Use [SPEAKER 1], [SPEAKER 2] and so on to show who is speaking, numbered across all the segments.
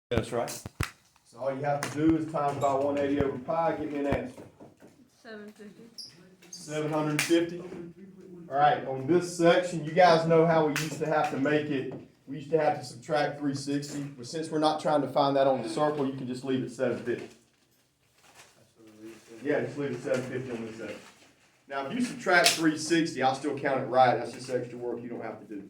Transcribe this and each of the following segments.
[SPEAKER 1] That's right. So all you have to do is times by 180 over pi, get me an answer.
[SPEAKER 2] 750.
[SPEAKER 1] 750. All right, on this section, you guys know how we used to have to make it. We used to have to subtract 360, but since we're not trying to find that on the circle, you can just leave it 750. Yeah, just leave it 750 on this section. Now, if you subtract 360, I'll still count it right. That's just extra work you don't have to do.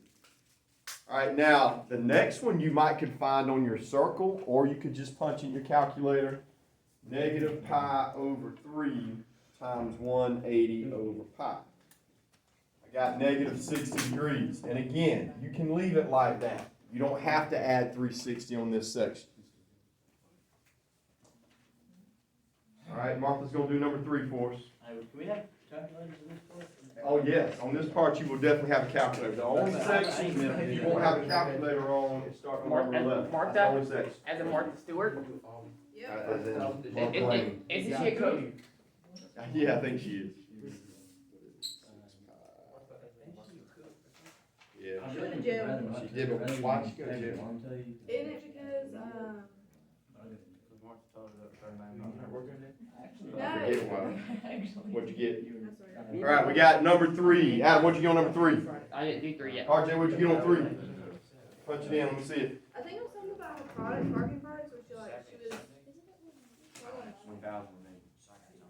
[SPEAKER 1] All right, now, the next one you might could find on your circle, or you could just punch in your calculator, negative pi over 3 times 180 over pi. I got negative 60 degrees. And again, you can leave it like that. You don't have to add 360 on this section. All right, Martha's going to do number 3 for us.
[SPEAKER 3] Can we have calculators in this part?
[SPEAKER 1] Oh, yes. On this part, you will definitely have a calculator. The only section you won't have a calculator on is starting on number 11.
[SPEAKER 4] Mark
[SPEAKER 1] That's the
[SPEAKER 4] that
[SPEAKER 1] only section.
[SPEAKER 4] as a Martha Stewart.
[SPEAKER 2] Yep.
[SPEAKER 1] As in Mark Lane.
[SPEAKER 4] Isn't she a coach?
[SPEAKER 1] Yeah, I think she is. Yeah.
[SPEAKER 2] She went to jail.
[SPEAKER 1] She did, but why'd she go to jail?
[SPEAKER 2] Isn't it because,
[SPEAKER 1] I
[SPEAKER 2] no.
[SPEAKER 1] forget why. What'd you get?
[SPEAKER 2] I'm sorry.
[SPEAKER 1] All right, we got number 3. Adam, what'd you get on number 3?
[SPEAKER 4] I didn't do 3 yet.
[SPEAKER 1] RJ, what'd you get on 3? Punch it in, let me see it.
[SPEAKER 2] I think it was something about her products, marketing products, where she was.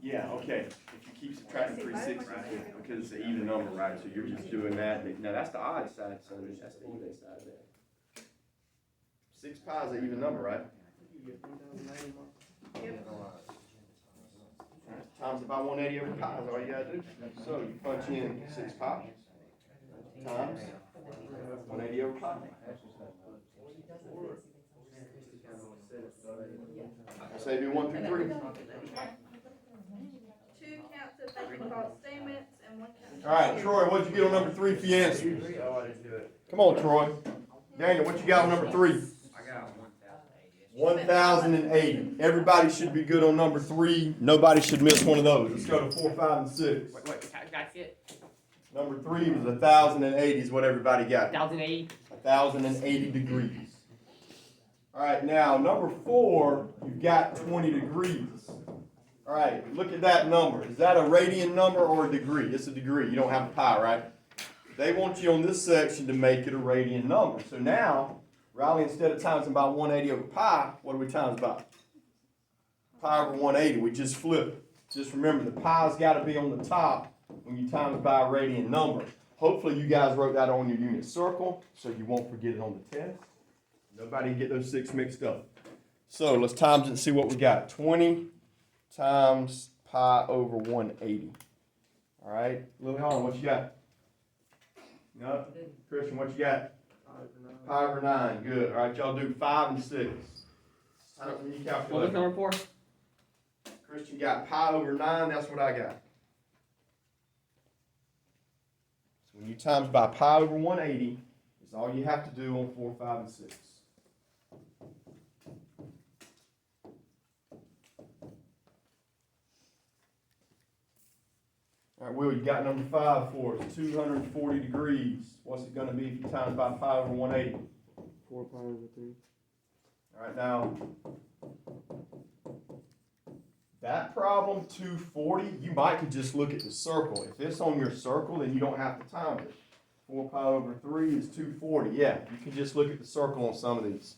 [SPEAKER 1] Yeah, okay. If you keep subtracting 360, because it's an even number, right? So you're just doing that. Now that's the odd side, so that's the even side there. 6 pi is an even number, right?
[SPEAKER 2] Yep.
[SPEAKER 1] Times it by 180 over pi is all you gotta do. So you punch in 6 pi times 180 over pi. I say do 1 through 3.
[SPEAKER 2] 2 counts of thinking false statements and 1 count.
[SPEAKER 1] All right, Troy, what'd you get on number 3 for your answer? Come on, Troy. Daniel, what you got on number 3? 1,080. Everybody should be good on number 3. Nobody should miss one of those. Let's go to 4, 5, and 6.
[SPEAKER 4] That's it.
[SPEAKER 1] Number 3 was 1,080 is what everybody got.
[SPEAKER 4] 1,080.
[SPEAKER 1] 1,080 degrees. All right, now number 4, you've got 20 degrees. All right, look at that number. Is that a radian number or a degree? It's a degree. You don't have a pi, right? They want you on this section to make it a radian number. So now, Riley, instead of timesing by 180 over pi, what do we times by? Pi over 180. We just flip it. Just remember, the pi's got to be on the top when you times by a radian number. Hopefully, you guys wrote that on your unit circle, so you won't forget it on the test. Nobody get those 6 mixed up. So let's times it and see what we got. 20 times pi over 180. All right, Lily Holland, what you got? No, Christian, what you got? Pi over 9, good. All right, y'all do 5 and 6. Sign up when you
[SPEAKER 4] What was
[SPEAKER 1] calculate.
[SPEAKER 4] number 4?
[SPEAKER 1] Christian got pi over 9, that's what I got. So when you times by pi over 180, it's all you have to do on 4, 5, and 6. All right, Will, you got number 5 for us. 240 degrees. What's it going to be if you times by pi over 180?
[SPEAKER 5] 4 pi over 3.
[SPEAKER 1] All right, now, that problem, 240, you might could just look at the circle. If it's on your circle, then you don't have to time it. 4 pi over 3 is 240. Yeah, you can just look at the circle on some of these.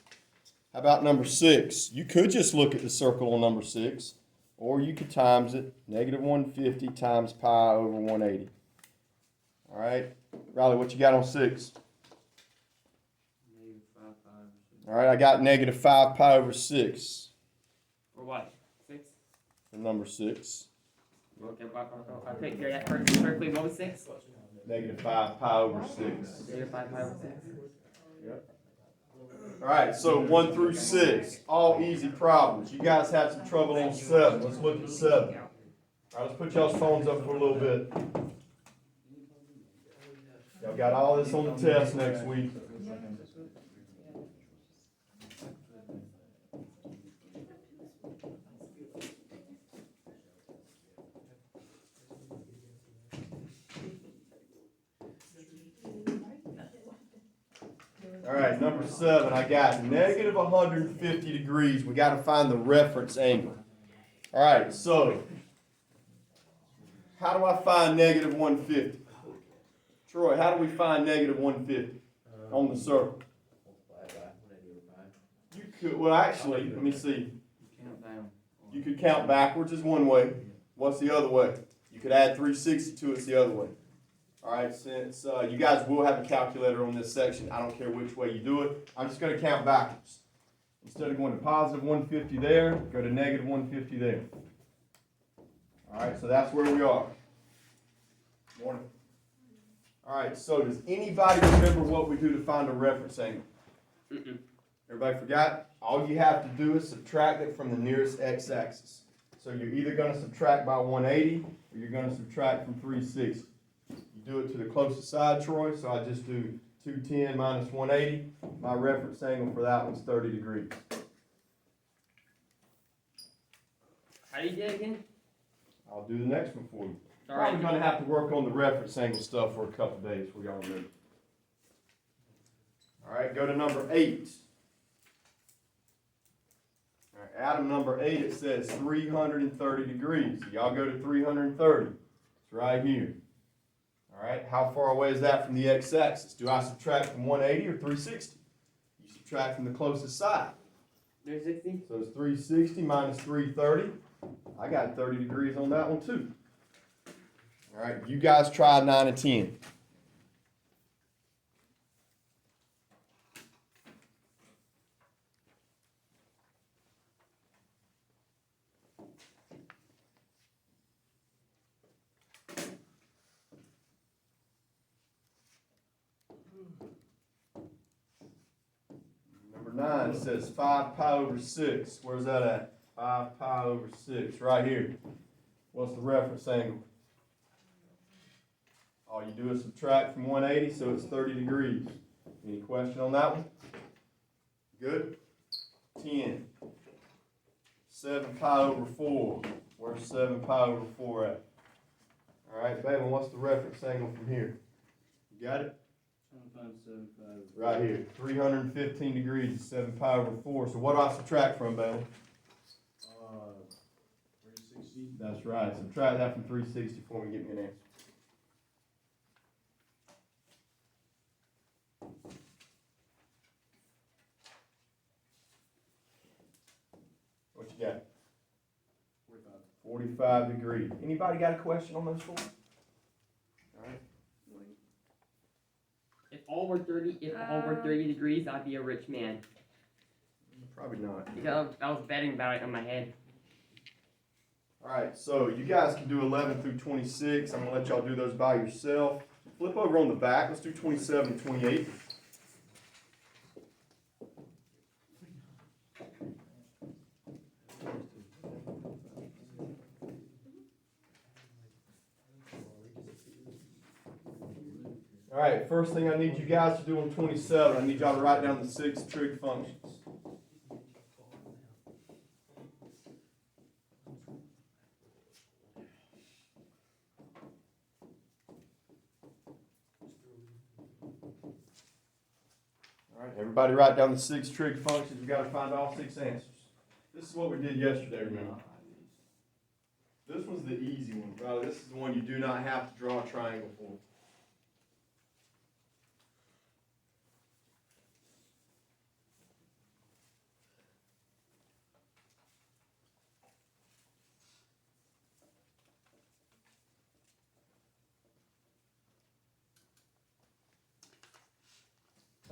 [SPEAKER 1] How about number 6? You could just look at the circle on number 6. Or you could times it, negative 150 times pi over 180. All right. Riley, what you got on 6? All right, I got negative 5 pi over 6
[SPEAKER 4] Or what? 6?
[SPEAKER 1] for number 6.
[SPEAKER 4] Okay, I'll take care of that perfectly. What was 6?
[SPEAKER 1] Negative 5 pi over 6.
[SPEAKER 4] Negative 5 pi over 6.
[SPEAKER 1] All right, so 1 through 6, all easy problems. You guys had some trouble on 7. Let's look at 7. All right, let's put y'all's phones up for a little bit. Y'all got all this on the test next week. All right, number 7, I got negative 150 degrees. We got to find the reference angle. All right, so how do I find negative 150? Troy, how do we find negative 150 on the circle? You could, well, actually, let me see.
[SPEAKER 4] Count down.
[SPEAKER 1] You could count backwards is one way. What's the other way? You could add 360 to it's the other way. All right, since you guys will have a calculator on this section, I don't care which way you do it. I'm just going to count backwards. Instead of going to positive 150 there, go to negative 150 there. All right, so that's where we are. Morning. All right, so does anybody remember what we do to find a reference angle?
[SPEAKER 4] Mm-mm.
[SPEAKER 1] Everybody forgot? All you have to do is subtract it from the nearest x-axis. So you're either going to subtract by 180 or you're going to subtract from 360. You do it to the closest side, Troy, so I just do 210 minus 180. My reference angle for that one's 30 degrees.
[SPEAKER 4] How do you do it again?
[SPEAKER 1] I'll do the next one for you.
[SPEAKER 4] All right.
[SPEAKER 1] Probably going to have to work on the reference angle stuff for a couple days for y'all remember. All right, go to number 8. All right, Adam, number 8, it says 330 degrees. So y'all go to 330. It's right here. All right, how far away is that from the x-axis? Do I subtract from 180 or 360? You subtract from the closest side.
[SPEAKER 4] 360?
[SPEAKER 1] So it's 360 minus 330. I got 30 degrees on that one too. All right, you guys try 9 and 10. Number 9 says 5 pi over 6. Where's that at? 5 pi over 6, right here. What's the reference angle? All you do is subtract from 180, so it's 30 degrees. Any question on that one? Good? 10. 7 pi over 4. Where's 7 pi over 4 at? All right, Balin, what's the reference angle from here? You got it? Right here. 315 degrees is 7 pi over 4. So what do I subtract from, Balin?
[SPEAKER 5] 360.
[SPEAKER 1] That's right. Subtract that from 360 for me and get me an answer. What you got? 45 degrees. Anybody got a question on those four? All right.
[SPEAKER 4] If all were 30 degrees, I'd be a rich man.
[SPEAKER 1] Probably not.
[SPEAKER 4] Because I was betting about it in my head.
[SPEAKER 1] All right, so you guys can do 11 through 26. I'm going to let y'all do those by yourself. Flip over on the back. Let's do 27 and 28. All right, first thing I need you guys to do on 27, I need y'all to write down the 6 trig functions. All right, everybody write down the 6 trig functions. We've got to find all 6 answers. This is what we did yesterday, remember? This one's the easy one, brother. This is the one you do not have to draw a triangle for.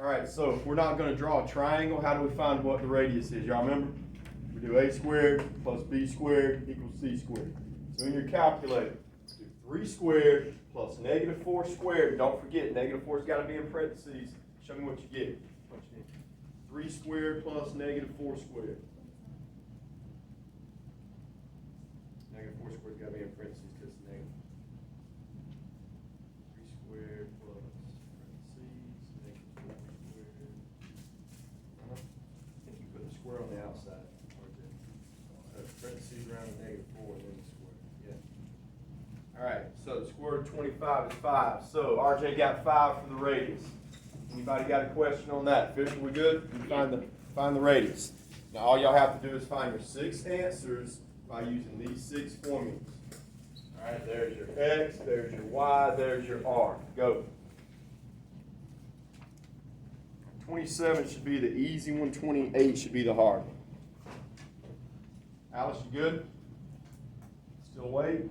[SPEAKER 1] All right, so if we're not going to draw a triangle, how do we find what the radius is? Y'all remember? We do a squared plus b squared equals c squared. So in your calculator, do 3 squared plus negative 4 squared. Don't forget, negative 4's got to be in parentheses. Show me what you get. What you need. 3 squared plus negative 4 squared. Negative 4 squared's got to be in parentheses because it's negative. 3 squared plus parentheses, negative 4 squared. I think you put the square on the outside. Parentheses around the negative 4 and then the square. Yeah. All right, so the square root of 25 is 5. So RJ got 5 for the radius. Anybody got a question on that? Fisher, we good? You find the radius. Now all y'all have to do is find your 6 answers by using these 6 formulas. All right, there's your X, there's your Y, there's your R. Go. 27 should be the easy one, 28 should be the hard one. Alice, you good? Still awake?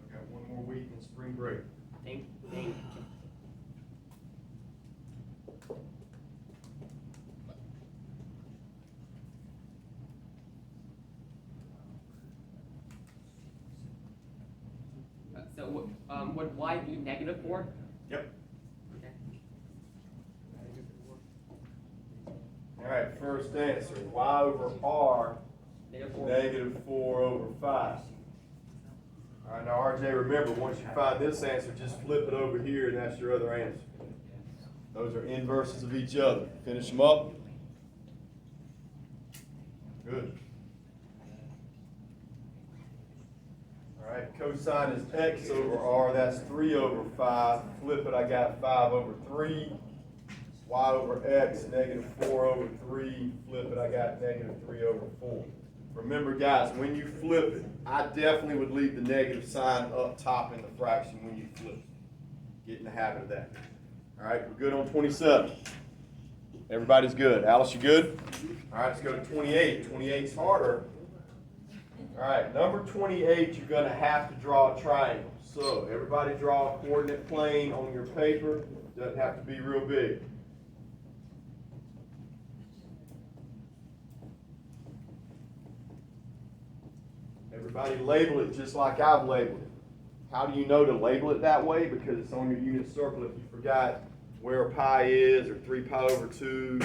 [SPEAKER 1] I got one more week in spring break.
[SPEAKER 4] Thank. So, would y be -4?
[SPEAKER 1] Yep.
[SPEAKER 4] Okay.
[SPEAKER 1] All right, first answer, y over r,
[SPEAKER 4] -4.
[SPEAKER 1] -4 over 5. All right, now RJ, remember, once you find this answer, just flip it over here and that's your other answer. Those are inverses of each other. Finish them up. Good. All right, cosine is x over r, that's 3 over 5. Flip it, I got 5 over 3. Y over x, -4 over 3. Flip it, I got -3 over 4. Remember, guys, when you flip it, I definitely would leave the negative sign up top in the fraction when you flip it. Get in the habit of that. All right, we're good on 27. Everybody's good. Alice, you good? All right, let's go to 28. 28's harder. All right, number 28, you're going to have to draw a triangle. So everybody draw a coordinate plane on your paper. Doesn't have to be real big. Everybody label it just like I've labeled it. How do you know to label it that way? Because it's on your unit circle. If you forgot where pi is or 3 pi over 2,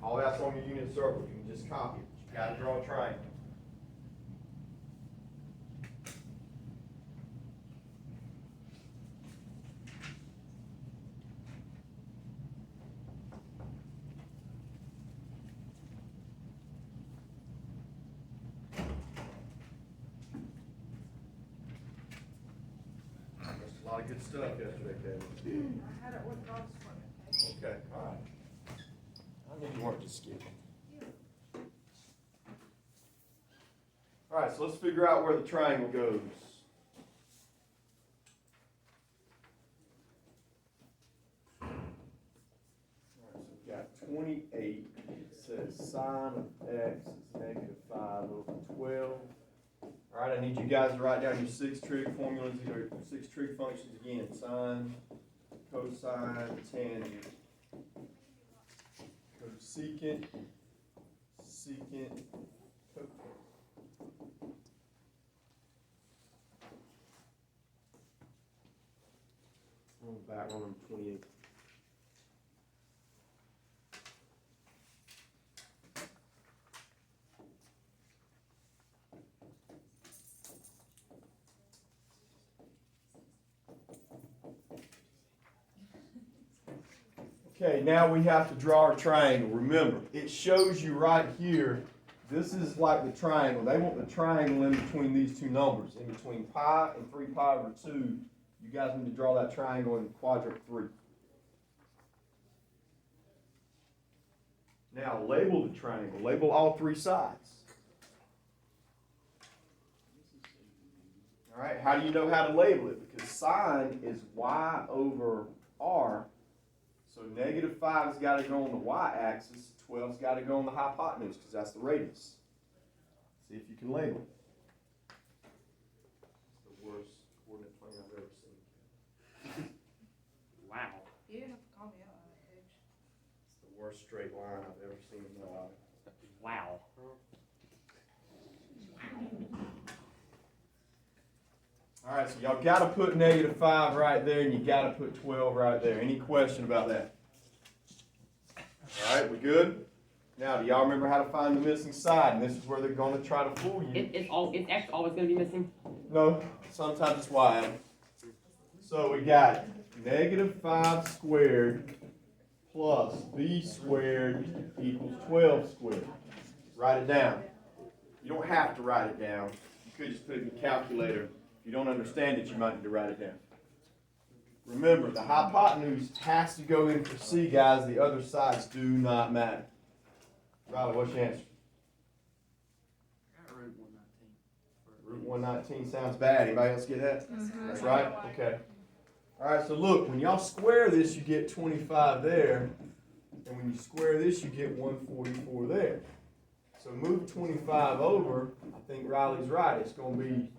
[SPEAKER 1] all that's on your unit circle. You can just copy it. You got to draw a triangle. A lot of good stuff yesterday, Kevin.
[SPEAKER 2] I had it with God's one, okay?
[SPEAKER 1] Okay, all right. I knew you weren't just skipping. All right, so let's figure out where the triangle goes. All right, so we've got 28. It says sine of x is -5 over 12. All right, I need you guys to write down your 6 trig formulas, or 6 trig functions again. Sine, cosine, tangent, cosecant, secant, cotangent. On the back one on 28. Okay, now we have to draw our triangle. Remember, it shows you right here, this is like the triangle. They want the triangle in between these two numbers, in between pi and 3 pi over 2. You guys need to draw that triangle in quadrant 3. Now, label the triangle. Label all 3 sides. All right, how do you know how to label it? Because sine is y over r. So -5's got to go on the y-axis, 12's got to go on the hypotenuse because that's the radius. See if you can label it. It's the worst coordinate plane I've ever seen.
[SPEAKER 4] Wow.
[SPEAKER 2] You didn't have to call me out on that, Paige.
[SPEAKER 1] It's the worst straight line I've ever seen in my life.
[SPEAKER 4] Wow.
[SPEAKER 1] All right, so y'all got to put -5 right there, and you got to put 12 right there. Any question about that? All right, we good? Now, do y'all remember how to find the missing side? And this is where they're going to try to fool you.
[SPEAKER 4] It's X always going to be missing?
[SPEAKER 1] No, sometimes it's Y, Adam. So we got -5 squared plus b squared equals 12 squared. Write it down. You don't have to write it down. You could just put it in your calculator if you don't understand it, you might need to write it down. Remember, the hypotenuse has to go in for C, guys. The other sides do not matter. Riley, what's your answer? Root 119 sounds bad. Anybody else get that? That's right? Okay. All right, so look, when y'all square this, you get 25 there. And when you square this, you get 144 there. So move 25 over. I think Riley's right. It's going to be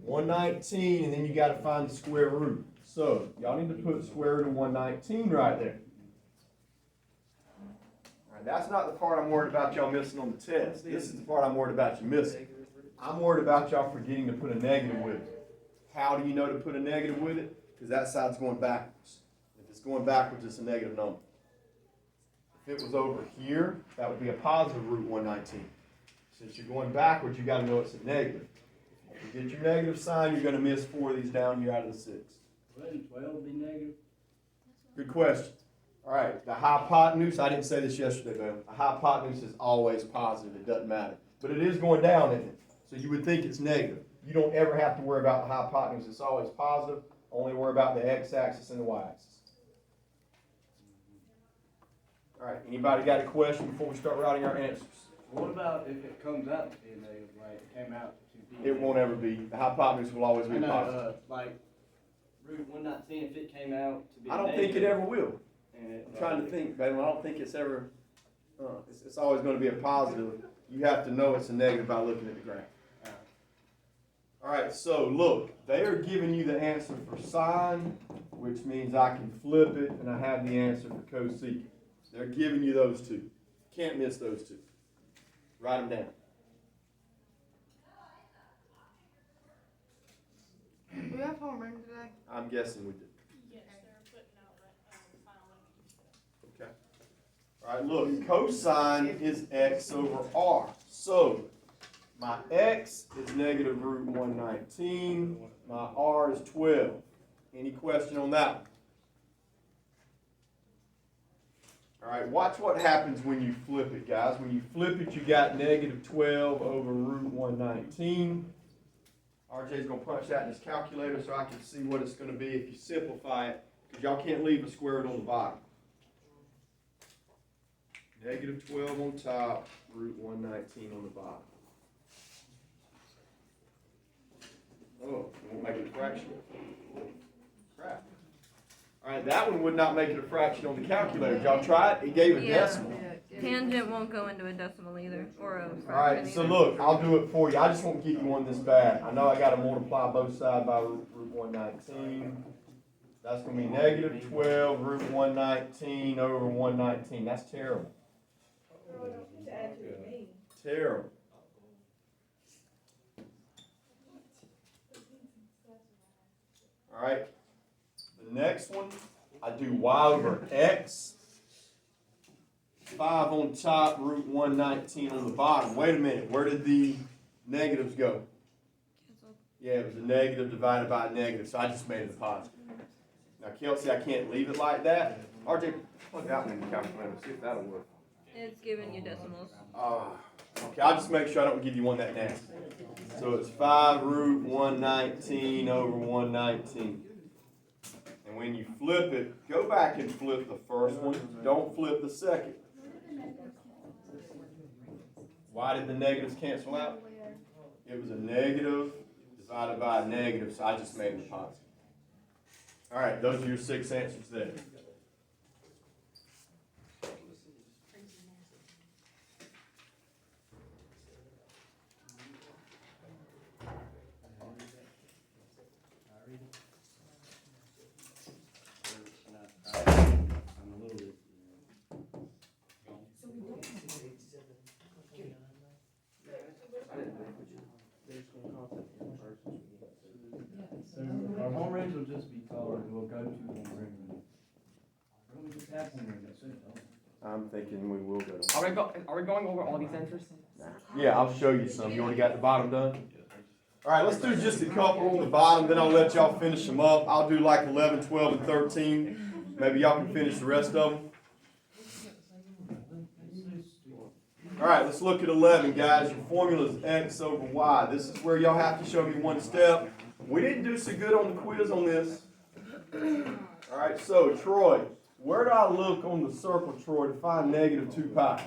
[SPEAKER 1] 119, and then you got to find the square root. So y'all need to put square root of 119 right there. All right, that's not the part I'm worried about y'all missing on the test. This is the part I'm worried about you missing. I'm worried about y'all forgetting to put a negative with it. How do you know to put a negative with it? Because that side's going backwards. If it's going backwards, it's a negative number. If it was over here, that would be a positive root 119. Since you're going backwards, you got to know it's a negative. If you get your negative sign, you're going to miss 4 of these down here out of the 6.
[SPEAKER 3] Wouldn't 12 be negative?
[SPEAKER 1] Good question. All right, the hypotenuse, I didn't say this yesterday, Bill. A hypotenuse is always positive. It doesn't matter. But it is going down, isn't it? So you would think it's negative. You don't ever have to worry about the hypotenuse. It's always positive. Only worry about the x-axis and the y-axis. All right, anybody got a question before we start writing our answers?
[SPEAKER 3] What about if it comes out to be a negative, like it came out to be?
[SPEAKER 1] It won't ever be. The hypotenuse will always be
[SPEAKER 3] I know,
[SPEAKER 1] positive.
[SPEAKER 3] like root 119, if it came out to be
[SPEAKER 1] I don't think
[SPEAKER 3] negative,
[SPEAKER 1] it ever will.
[SPEAKER 3] and it,
[SPEAKER 1] I'm trying to think, baby. I don't think it's ever, it's always going to be a positive. You have to know it's a negative by looking at the graph. All right, so look, they are giving you the answer for sine, which means I can flip it, and I have the answer for cosecant. They're giving you those two. Can't miss those two. Write them down.
[SPEAKER 2] Do we have homeroom today?
[SPEAKER 1] I'm guessing we did.
[SPEAKER 6] Yes, they're putting out the final.
[SPEAKER 1] Okay. All right, look, cosine is x over r. So, my x is negative root 119. My r is 12. Any question on that one? All right, watch what happens when you flip it, guys. When you flip it, you got negative 12 over root 119. RJ's going to punch that in his calculator so I can see what it's going to be if you simplify it, because y'all can't leave a square root on the bottom. Negative 12 on top, root 119 on the bottom. Oh, it won't make it a fraction. Crap. All right, that one would not make it a fraction on the calculator. Did y'all try it? It gave a
[SPEAKER 7] Yeah.
[SPEAKER 1] decimal.
[SPEAKER 7] Tangent won't go into a decimal either, or a fraction.
[SPEAKER 1] All right, so
[SPEAKER 7] either.
[SPEAKER 1] look, I'll do it for you. I just won't give you one this bad. I know I got to multiply both sides by root 119. That's going to be negative 12 root 119 over 119. That's terrible. Terrible. All right. The next one, I do y over x. 5 on top, root 119 on the bottom. Wait a minute, where did the negatives go? Yeah, it was a negative divided by a negative, so I just made it a positive. Now, Kelsey, I can't leave it like that. RJ, plug that one in the calculator, see if that'll work.
[SPEAKER 7] It's giving you decimals.
[SPEAKER 1] Okay, I'll just make sure I don't give you one that nasty. So it's 5 root 119 over 119. And when you flip it, go back and flip the first one. Don't flip the second. Why did the negatives cancel out? It was a negative divided by a negative, so I just made it a positive. All right, those are your 6 answers there.
[SPEAKER 3] Our home range will just be colored, we'll go to home range. Don't we just have home range, that's it, don't we?
[SPEAKER 1] I'm thinking we will go to.
[SPEAKER 4] Are we going over all these answers?
[SPEAKER 1] Yeah, I'll show you some. You already got the bottom done? All right, let's do just a couple on the bottom, then I'll let y'all finish them up. I'll do like 11, 12, and 13. Maybe y'all can finish the rest of them. All right, let's look at 11, guys. Your formula is x over y. This is where y'all have to show me one step. We didn't do so good on the quiz on this. All right, so Troy, where do I look on the circle, Troy, to find negative 2 pi?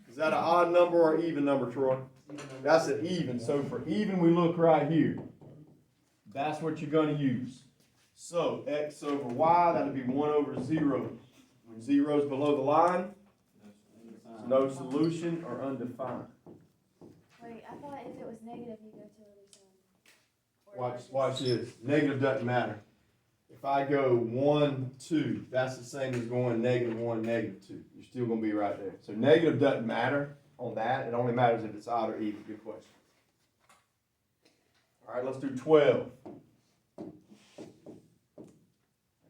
[SPEAKER 1] Is that an odd number or even number, Troy? That's an even. So for even, we look right here. That's what you're going to use. So x over y, that'll be 1 over 0. When 0 is below the line, no solution or undefined.
[SPEAKER 8] Wait, I thought if it was negative, you go to the other side.
[SPEAKER 1] Watch this. Negative doesn't matter. If I go 1, 2, that's the same as going negative 1, negative 2. You're still going to be right there. So negative doesn't matter on that. It only matters if it's odd or even. Good question. All right, let's do 12. I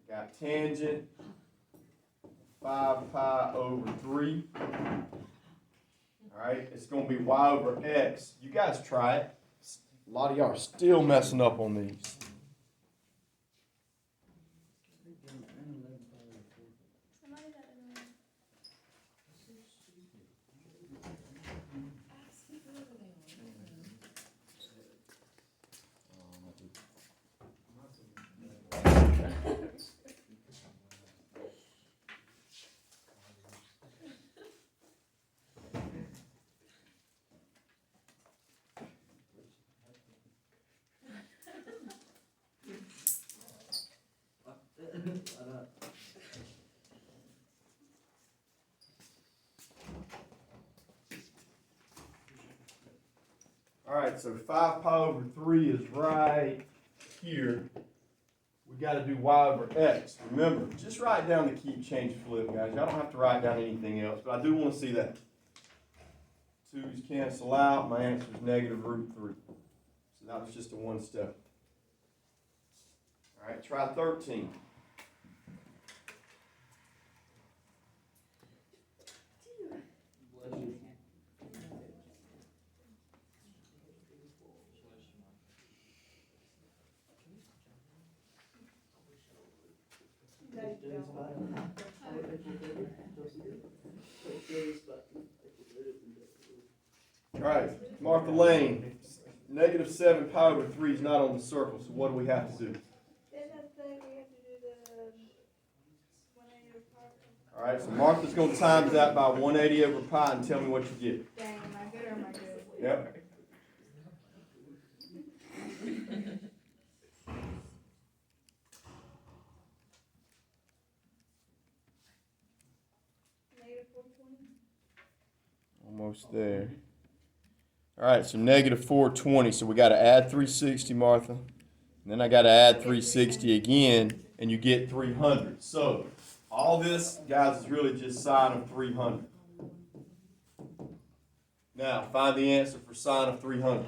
[SPEAKER 1] got tangent 5 pi over 3. All right, it's going to be y over x. You guys try it. A lot of y'all are still messing up on these.
[SPEAKER 8] Somebody that
[SPEAKER 1] All right, so 5 pi over 3 is right here. We got to do y over x. Remember, just write down the keep, change, flip, guys. Y'all don't have to write down anything else, but I do want to see that. 2's cancel out. My answer is negative root 3. So that was just a one step. All right, try 13. All right, Martha Lane, negative 7 pi over 3 is not on the circle, so what do we have to do?
[SPEAKER 2] Then that thing, we have to do the 180 over pi.
[SPEAKER 1] All right, so Martha's going to times that by 180 over pi and tell me what you get.
[SPEAKER 2] Dang, am I good or am I good?
[SPEAKER 1] Yep.
[SPEAKER 2] Negative 420.
[SPEAKER 1] Almost there. All right, so negative 420. So we got to add 360, Martha. And then I got to add 360 again, and you get 300. So all this, guys, is really just sine of 300. Now, find the answer for sine of 300.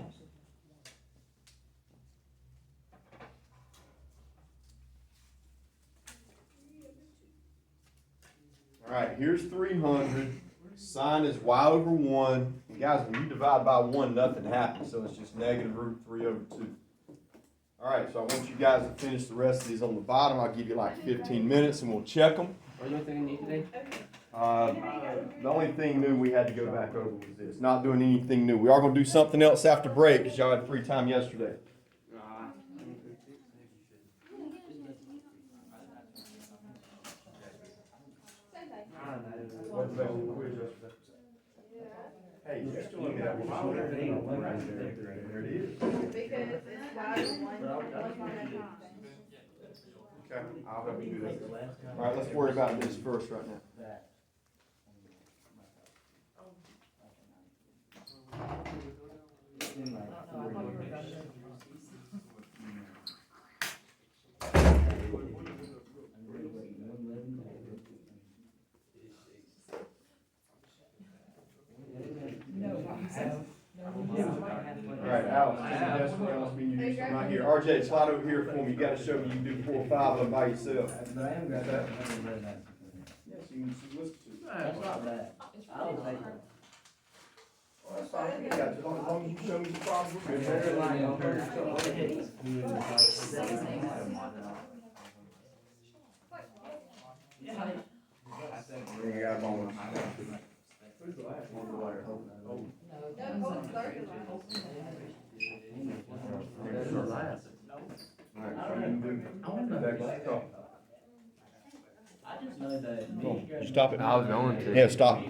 [SPEAKER 1] All right, here's 300. Sine is y over 1. And guys, when you divide by 1, nothing happens. So it's just negative root 3 over 2. All right, so I want you guys to finish the rest of these on the bottom. I'll give you like 15 minutes and we'll check them.
[SPEAKER 4] What do you think I need today?
[SPEAKER 1] The only thing new we had to go back over was this. Not doing anything new. We are going to do something else after break because y'all had free time yesterday. Hey, you still look at that. There it is.
[SPEAKER 2] Because it's wide one
[SPEAKER 1] Okay, I'll help you do that. All right, let's worry about this first right now. All right, Alex, Alex, mean you do something right here. RJ, slide over here for me. You gotta show me you can do 4 or 5 of them by yourself.
[SPEAKER 3] But I am got that.
[SPEAKER 1] Yes, you can listen to it.
[SPEAKER 3] That's not bad. I was like,
[SPEAKER 1] Oh, that's fine. We got you. As long as you show me the problem, we're good. You got a bonus. Who's the last one?
[SPEAKER 2] No, hold 30.
[SPEAKER 3] That's the last. know that.
[SPEAKER 1] Stop it.
[SPEAKER 5] I was going to.
[SPEAKER 1] Yeah, stop.